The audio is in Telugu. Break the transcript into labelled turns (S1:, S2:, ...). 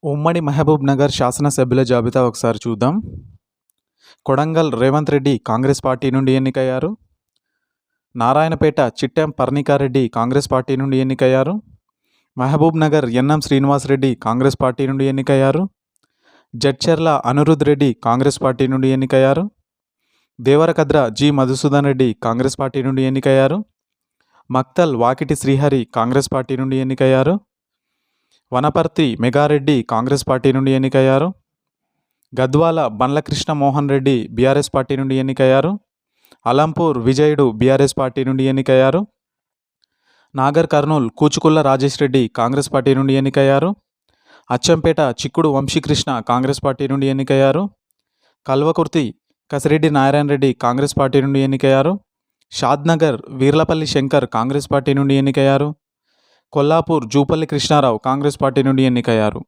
S1: ఉమ్మడి మహబూబ్‌నగర్ శాసనసభ్యుల జాబితా ఒకసారి చూద్దాం. కొడంగల్ రేవంత్ రెడ్డి కాంగ్రెస్ పార్టీ నుండి ఎన్నికయ్యారు. నారాయణపేట చిట్టెం పర్ణికారెడ్డి కాంగ్రెస్ పార్టీ నుండి ఎన్నికయ్యారు. మహబూబ్‌నగర్ ఎన్ఎం శ్రీనివాసరెడ్డి కాంగ్రెస్ పార్టీ నుండి ఎన్నికయ్యారు. జడ్చర్ల అనిరుద్ రెడ్డి కాంగ్రెస్ పార్టీ నుండి ఎన్నికయ్యారు. దేవరకద్ర జి మధుసూదన్ రెడ్డి కాంగ్రెస్ పార్టీ నుండి ఎన్నికయ్యారు. మక్తల్ వాకిటి శ్రీహరి కాంగ్రెస్ పార్టీ నుండి ఎన్నికయ్యారు. వనపర్తి మెగారెడ్డి కాంగ్రెస్ పార్టీ నుండి ఎన్నికయ్యారు. గద్వాల బండ్ల కృష్ణ మోహన్ రెడ్డి బీఆర్ఎస్ పార్టీ నుండి ఎన్నికయ్యారు. అలంపూర్ విజయుడు బీఆర్ఎస్ పార్టీ నుండి ఎన్నికయ్యారు. నాగర్ కర్నూల్ కూచుకుల్ల రాజేష్ రెడ్డి కాంగ్రెస్ పార్టీ నుండి ఎన్నికయ్యారు. అచ్చంపేట చిక్కుడు వంశీకృష్ణ కాంగ్రెస్ పార్టీ నుండి ఎన్నికయ్యారు. కల్వకుర్తి కసిరెడ్డి నారాయణ రెడ్డి కాంగ్రెస్ పార్టీ నుండి ఎన్నికయ్యారు. షాద్నగర్ వీర్లపల్లి శంకర్ కాంగ్రెస్ పార్టీ నుండి ఎన్నికయ్యారు. కొల్లాపూర్ జూపల్లి కృష్ణారావు కాంగ్రెస్ పార్టీ నుండి ఎన్నికయ్యారు.